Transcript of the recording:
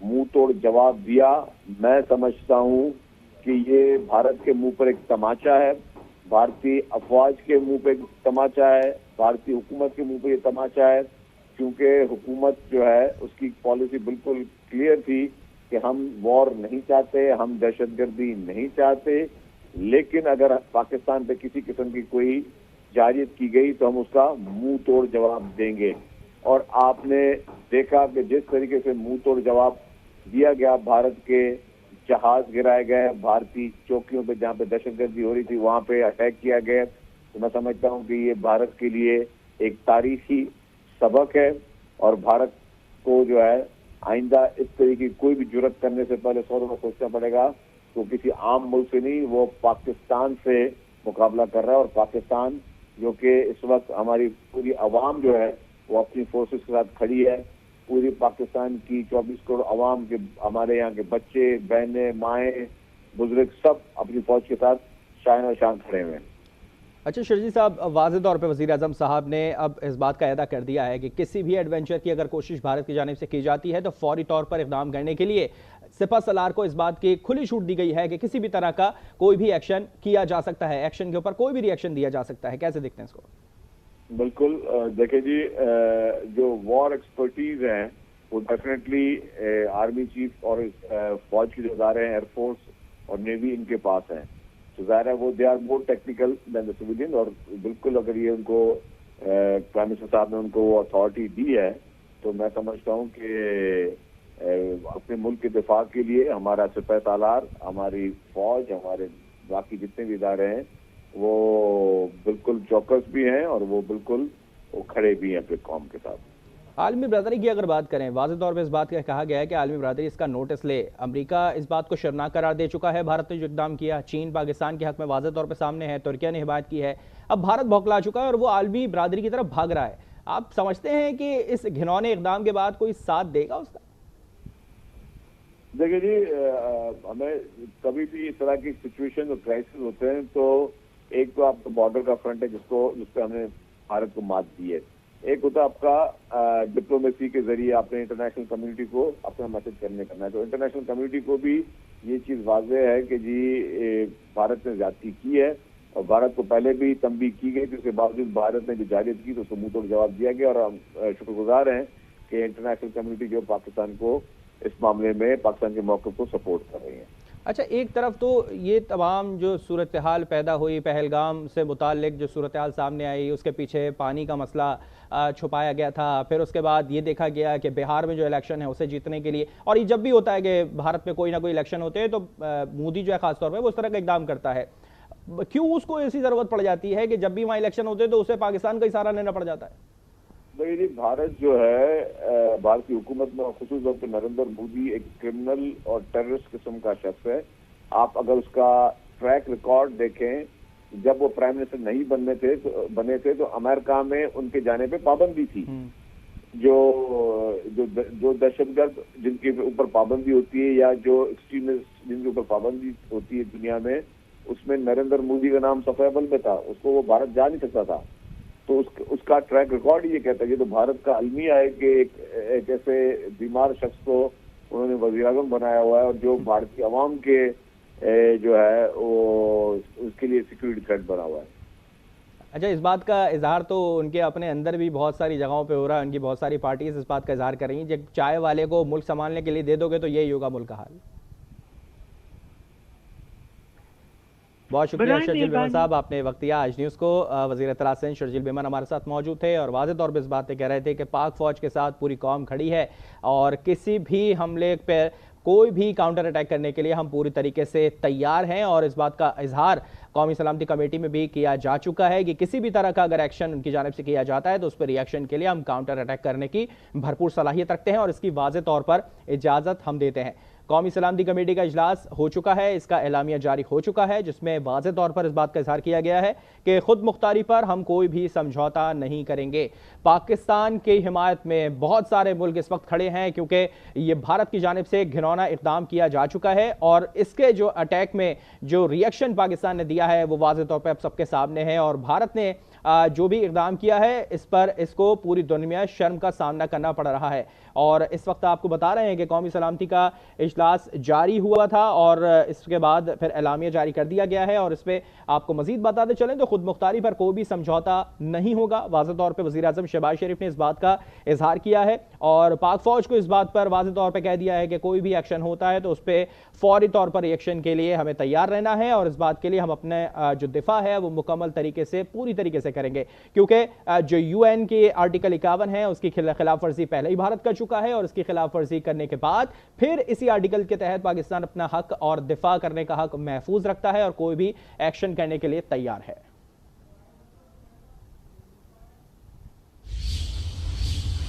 منہ توڑ جواب دیا، میں سمجھتا ہوں کہ یہ بھارت کے منہ پر ایک تماچا ہے، بھارتی افواج کے منہ پہ ایک تماچا ہے، بھارتی حکومت کے منہ پہ یہ تماچا ہے، کیونکہ حکومت جو ہے اس کی پالیسی بالکل کلیئر تھی کہ ہم وار نہیں چاہتے، ہم دہشت گردی نہیں چاہتے، لیکن اگر پاکستان پہ کسی قسم کی کوئی جارحیت کی گئی تو ہم اس کا منہ توڑ جواب دیں گے۔ اور آپ نے دیکھا کہ جس طریقے سے منہ توڑ جواب دیا گیا، بھارت کے جہاز گرائے گئے، بھارتی چوکیوں پہ جہاں پہ دہشت گردی ہو رہی تھی وہاں پہ اٹیک کیا گیا، تو میں سمجھتا ہوں کہ یہ بھارت کے لیے ایک تاریخی سبق ہے، اور بھارت کو جو ہے آئندہ اس طریقے کی کوئی بھی جرات کرنے سے پہلے 100 دفعہ سوچنا پڑے گا، تو کسی عام ملک سے نہیں، وہ پاکستان سے مقابلہ کر رہا ہے، اور پاکستان جو کہ اس وقت ہماری پوری عوام جو ہے وہ اپنی فورسز کے ساتھ کھڑی ہے، پوری پاکستان کی 24 کروڑ عوام کے، ہمارے یہاں کے بچے، بہنیں، مائیں، بزرگ سب اپنی فوج کے ساتھ شان و شان کھڑے ہوئے ہیں۔ اچھا شرجیل صاحب، واضح طور پہ وزیر اعظم صاحب نے اب اس بات کا اعادہ کر دیا ہے کہ کسی بھی ایڈونچر کی اگر کوشش بھارت کی جانب سے کی جاتی ہے تو فوری طور پر اقدام کرنے کے لیے سپہ سالار کو اس بات کی کھلی چھوٹ دی گئی ہے کہ کسی بھی طرح کا کوئی بھی ایکشن کیا جا سکتا ہے، ایکشن کے اوپر کوئی بھی ری ایکشن دیا جا سکتا ہے۔ کیسے دیکھتے ہیں اس کو؟ بالکل، دیکھیں جی، جو وار ایکسپرٹیز ہیں وہ ڈیفینیٹلی آرمی چیف اور فوج کے جو ادارے ہیں، ایئر فورس اور نیوی، ان کے پاس ہیں، تو ظاہر ہے وہ they are more technical than the civilian, اور بالکل اگر یہ ان کو پرائم منسٹر صاحب نے ان کو وہ اتھارٹی دی ہے تو میں سمجھتا ہوں کہ اپنے ملک کے دفاع کے لیے ہمارا سپہ سالار، ہماری فوج، ہمارے باقی جتنے بھی ادارے ہیں وہ بالکل چوکس بھی ہیں، اور وہ بالکل وہ کھڑے بھی ہیں اپنے قوم کے ساتھ۔ عالمی برادری کی اگر بات کریں، واضح طور پہ اس بات کا کہا گیا ہے کہ عالمی برادری اس کا نوٹس لے۔ امریکہ اس بات کو شرمناک قرار دے چکا ہے بھارت نے جو اقدام کیا، چین پاکستان کے حق میں واضح طور پہ سامنے ہے، ترکیہ نے حمایت کی ہے، اب بھارت بھوکلا چکا ہے اور وہ عالمی برادری کی طرف بھاگ رہا ہے۔ آپ سمجھتے ہیں کہ اس گھنونے اقدام کے بعد کوئی ساتھ دے گا اس کا؟ دیکھیں جی، ہمیں کبھی بھی اس طرح کی سچویشن اور کرائسس ہوتے ہیں تو ایک تو آپ کا بارڈر کا فرنٹ ہے جس پہ ہم نے بھارت کو مات دی ہے، ایک ہوتا ہے آپ کا ڈپلومیسی کے ذریعے آپ نے انٹرنیشنل کمیونٹی کو اپنا میسج کرنا ہے، تو انٹرنیشنل کمیونٹی کو بھی یہ چیز واضح ہے کہ جی بھارت نے زیادتی کی ہے، اور بھارت کو پہلے بھی تنبیہ کی گئی، اس کے باوجود بھارت نے جو جارحیت کی تو اس کو منہ توڑ جواب دیا گیا، اور ہم شکر گزار ہیں کہ انٹرنیشنل کمیونٹی جو پاکستان کو اس معاملے میں پاکستان کے موقف کو سپورٹ کر رہی ہیں۔ اچھا، ایک طرف تو یہ تمام جو صورتحال پیدا ہوئی، پہلگام سے متعلق جو صورتحال سامنے آئی، اس کے پیچھے پانی کا مسئلہ چھپایا گیا تھا، پھر اس کے بعد یہ دیکھا گیا کہ بہار میں جو الیکشن ہے اسے جیتنے کے لیے، اور یہ جب بھی ہوتا ہے کہ بھارت میں کوئی نہ کوئی الیکشن ہوتے ہیں تو مودی جو ہے خاص طور پہ وہ اس طرح کا اقدام کرتا ہے، کیوں اس کو ایسی ضرورت پڑ جاتی ہے کہ جب بھی وہاں الیکشن ہوتے ہیں تو اسے پاکستان کا ہی سہارا لینا پڑ جاتا ہے؟ جی، بھارت جو ہے، بھارت کی حکومت میں خصوص طور پہ نریندر مودی ایک کرمنل اور ٹیررسٹ قسم کا شخص ہے۔ آپ اگر اس کا ٹریک ریکارڈ دیکھیں، جب وہ پرائم منسٹر نہیں بنے تھے تو امریکہ میں ان کے جانے پہ پابندی تھی، جو دہشت گرد جن کے اوپر پابندی ہوتی ہے یا جو ایکسٹریمسٹ جن کے اوپر پابندی ہوتی ہے دنیا میں، اس میں نریندر مودی کا نام صفحہ اول پہ تھا، اس کو وہ بھارت جا نہیں سکتا تھا، تو اس کا ٹریک ریکارڈ یہ کہتا ہے، یہ تو بھارت کا المیہ ہے کہ ایک ایسے بیمار شخص کو انہوں نے وزیر اعظم بنایا ہوا ہے، اور جو بھارت کی عوام کے جو ہے وہ اس کے لیے سیکورٹی تھریٹ بنا ہوا ہے۔ اچھا، اس بات کا اظہار تو ان کے اپنے اندر بھی بہت ساری جگہوں پہ ہو رہا ہے، ان کی بہت ساری پارٹیز اس بات کا اظہار کر رہی ہیں، جب چائے والے کو ملک سنبھالنے کے لیے دے دو گے تو یہی ہوگا ملک کا حال۔ بہت شکریہ شرجیل بیمن صاحب، آپ نے وقت دیا آج نیوز کو۔ وزیر اطلاعات سندھ شرجیل بیمن ہمارے ساتھ موجود تھے اور واضح طور پہ اس بات پہ کہہ رہے تھے کہ پاک فوج کے ساتھ پوری قوم کھڑی ہے، اور کسی بھی حملے پہ کوئی بھی کاؤنٹر اٹیک کرنے کے لیے ہم پوری طریقے سے تیار ہیں، اور اس بات کا اظہار قومی سلامتی کمیٹی میں بھی کیا جا چکا ہے کہ کسی بھی طرح کا اگر ایکشن ان کی جانب سے کیا جاتا ہے تو اس پر ری ایکشن کے لیے ہم کاؤنٹر اٹیک کرنے کی بھرپور صلاحیت رکھتے ہیں، اور اس کی واضح طور پر اجازت ہم دیتے ہیں۔ قومی سلامتی کمیٹی کا اجلاس ہو چکا ہے، اس کا اعلامیہ جاری ہو چکا ہے، جس میں واضح طور پر اس بات کا اظہار کیا گیا ہے کہ خود مختاری پر ہم کوئی بھی سمجھوتا نہیں کریں گے۔ پاکستان کی حمایت میں بہت سارے ملک اس وقت کھڑے ہیں کیونکہ یہ بھارت کی جانب سے گھناؤنا اقدام کیا جا چکا ہے، اور اس کے جو اٹیک میں جو ریئیکشن پاکستان نے دیا ہے وہ واضح طور پر اب سب کے سامنے ہے، اور بھارت نے جو بھی اقدام کیا ہے اس کو پوری دنیا میں شرم کا سامنا کرنا پڑ رہا ہے۔ اور اس وقت آپ کو بتا رہے ہیں کہ قومی سلامتی کا اجلاس جاری ہوا تھا اور اس کے بعد پھر اعلامیہ جاری کر دیا گیا ہے، اور اس پہ آپ کو مزید بتاتے چلیں تو خود مختاری پر کوئی بھی سمجھوتا نہیں ہوگا۔ واضح طور پہ وزیر اعظم شہباز شریف نے اس بات کا اظہار کیا ہے اور پاک فوج کو اس بات پر واضح طور پہ کہہ دیا ہے کہ کوئی بھی ایکشن ہوتا ہے تو اس پہ فوری طور پر ایکشن کے لیے ہمیں تیار رہنا ہے، اور اس بات کے لیے ہم اپنے جو دفاع ہے وہ مکمل طریقے سے پوری طریقے سے کریں گے، کیونکہ جو UN کی آرٹیکل 51 ہے اس کی خلاف ورزی پہلے ہی بھارت کر چکا ہے، اور اس کی خلاف ورزی کرنے کے بعد پھر اسی آرٹیکل کے تحت پاکستان اپنا حق اور دفاع کرنے کا حق محفوظ رکھتا ہے اور کوئی بھی ایکشن کرنے کے لیے تیار ہے۔